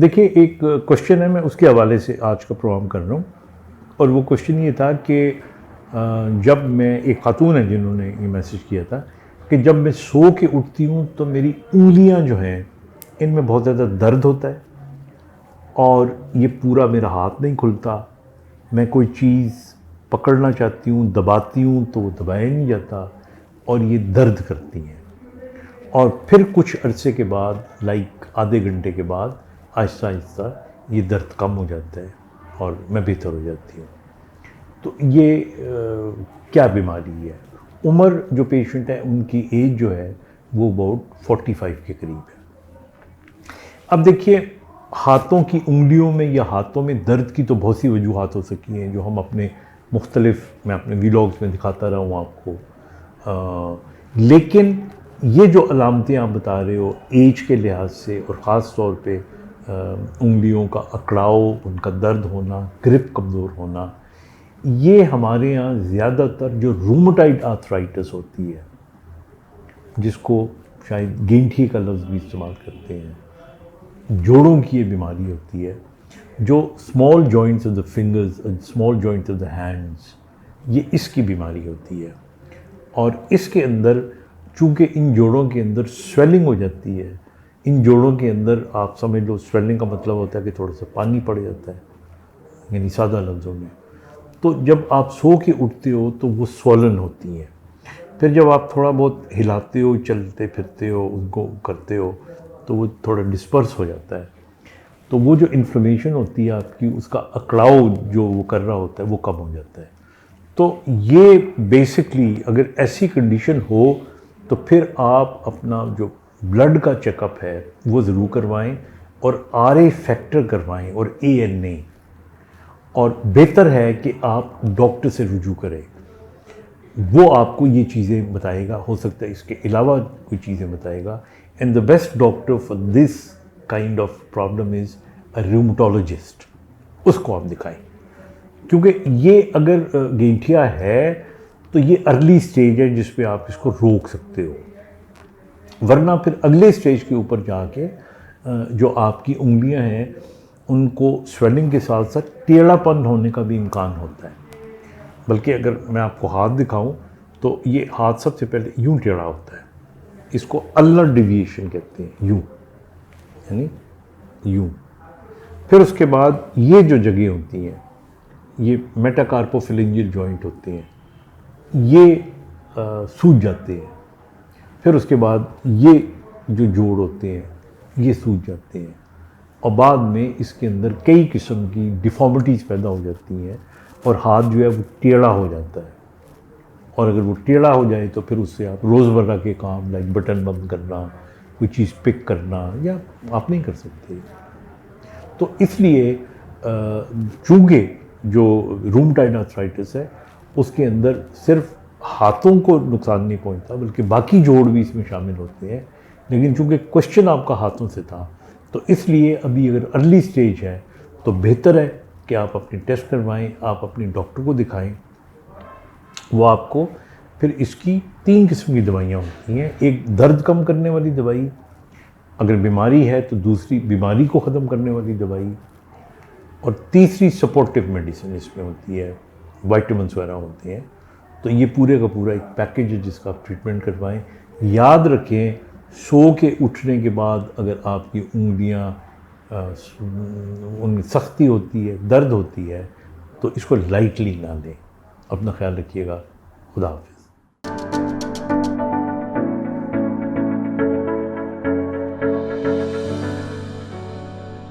دیکھیے ایک کوشچن ہے، میں اس کے حوالے سے آج کا پروگرام کر رہا ہوں، اور وہ کوشچن یہ تھا کہ جب میں، ایک خاتون ہے جنہوں نے یہ میسیج کیا تھا کہ جب میں سو کے اٹھتی ہوں تو میری انگلیاں جو ہیں ان میں بہت زیادہ درد ہوتا ہے، اور یہ پورا میرا ہاتھ نہیں کھلتا، میں کوئی چیز پکڑنا چاہتی ہوں، دباتی ہوں تو وہ دبایا نہیں جاتا، اور یہ درد کرتی ہیں، اور پھر کچھ عرصے کے بعد لائک آدھے گھنٹے کے بعد آہستہ آہستہ یہ درد کم ہو جاتا ہے اور میں بہتر ہو جاتی ہوں۔ تو یہ کیا بیماری ہے؟ عمر جو پیشنٹ ہے ان کی ایج جو ہے وہ اباؤٹ 45 کے قریب ہے۔ اب دیکھیے، ہاتھوں کی انگلیوں میں یا ہاتھوں میں درد کی تو بہت سی وجوہات ہو سکتی ہیں جو ہم اپنے میں اپنے ویلاگز میں دکھاتا رہا ہوں آپ کو، لیکن یہ جو علامتیں آپ بتا رہے ہو ایج کے لحاظ سے، اور خاص طور پہ انگلیوں کا اکڑاؤ، ان کا درد ہونا، گرپ کمزور ہونا، یہ ہمارے ہاں زیادہ تر جو رومٹائڈ آرتھرائٹس ہوتی ہے، جس کو شاید گینٹھی کا لفظ بھی استعمال کرتے ہیں، جوڑوں کی یہ بیماری ہوتی ہے، جو small joints of the fingers, small joints of the hands, یہ اس کی بیماری ہوتی ہے۔ اور اس کے اندر چونکہ ان جوڑوں کے اندر سویلنگ ہو جاتی ہے، ان جوڑوں کے اندر آپ سمجھ لو سویلنگ کا مطلب ہوتا ہے کہ تھوڑا سا پانی پڑ جاتا ہے، یعنی سادہ لفظوں میں، تو جب آپ سو کے اٹھتے ہو تو وہ سوالن ہوتی ہیں، پھر جب آپ تھوڑا بہت ہلاتے ہو، چلتے پھرتے ہو، ان کو کرتے ہو تو وہ تھوڑا ڈسپرس ہو جاتا ہے، تو وہ جو انفلیمیشن ہوتی ہے آپ کی، اس کا اکڑاؤ جو وہ کر رہا ہوتا ہے وہ کم ہو جاتا ہے۔ تو یہ بیسکلی اگر ایسی کنڈیشن ہو تو پھر آپ اپنا جو بلڈ کا چیک اپ ہے وہ ضرور کروائیں، اور آر اے فیکٹر کروائیں اور اے این اے، اور بہتر ہے کہ آپ ڈاکٹر سے رجوع کریں، وہ آپ کو یہ چیزیں بتائے گا، ہو سکتا ہے اس کے علاوہ کوئی چیزیں بتائے گا، and the best doctor for this kind of problem is a rheumatologist, اس کو آپ دکھائیں، کیونکہ یہ اگر گینٹھیا ہے تو یہ ارلی سٹیج ہے جس پہ آپ اس کو روک سکتے ہو، ورنہ پھر اگلے سٹیج کے اوپر جا کے جو آپ کی انگلیاں ہیں ان کو سویلنگ کے ساتھ ساتھ ٹیڑھا پن ہونے کا بھی امکان ہوتا ہے۔ بلکہ اگر میں آپ کو ہاتھ دکھاؤں تو یہ ہاتھ سب سے پہلے یوں ٹیڑھا ہوتا ہے، اس کو النر ڈیویشن کہتے ہیں، یوں، یعنی یوں، پھر اس کے بعد یہ جو جگہیں ہوتی ہیں یہ میٹاکارپوفلنجل جوائنٹ ہوتے ہیں، یہ سوج جاتے ہیں، پھر اس کے بعد یہ جو جوڑ ہوتے ہیں یہ سوج جاتے ہیں، اور بعد میں اس کے اندر کئی قسم کی ڈیفارمیٹیز پیدا ہو جاتی ہیں، اور ہاتھ جو ہے وہ ٹیڑھا ہو جاتا ہے، اور اگر وہ ٹیڑھا ہو جائے تو پھر اس سے آپ روزمرہ کے کام لائک بٹن بند کرنا، کوئی چیز پک کرنا، یا آپ نہیں کر سکتے۔ تو اس لیے چونکہ جو رومٹائڈ آرتھرائٹس ہے اس کے اندر صرف ہاتھوں کو نقصان نہیں پہنچتا بلکہ باقی جوڑ بھی اس میں شامل ہوتے ہیں، لیکن چونکہ کوشچن آپ کا ہاتھوں سے تھا تو اس لیے ابھی اگر ارلی سٹیج ہے تو بہتر ہے کہ آپ اپنی ٹیسٹ کروائیں، آپ اپنی ڈاکٹر کو دکھائیں، وہ آپ کو پھر اس کی 3 قسم کی دوائیاں ہوتی ہیں، ایک درد کم کرنے والی دوائی، اگر بیماری ہے تو دوسری بیماری کو ختم کرنے والی دوائی، اور تیسری سپورٹیو میڈیسن اس میں ہوتی ہے، وائٹامنس وغیرہ ہوتے ہیں۔ تو یہ پورے کا پورا ایک پیکیج ہے جس کا آپ ٹریٹمنٹ کروائیں۔ یاد رکھیں، سو کے اٹھنے کے بعد اگر آپ کی انگلیاں ان میں سختی ہوتی ہے، درد ہوتی ہے، تو اس کو لائٹلی نہ لیں۔ اپنا خیال رکھیے گا، خدا حافظ۔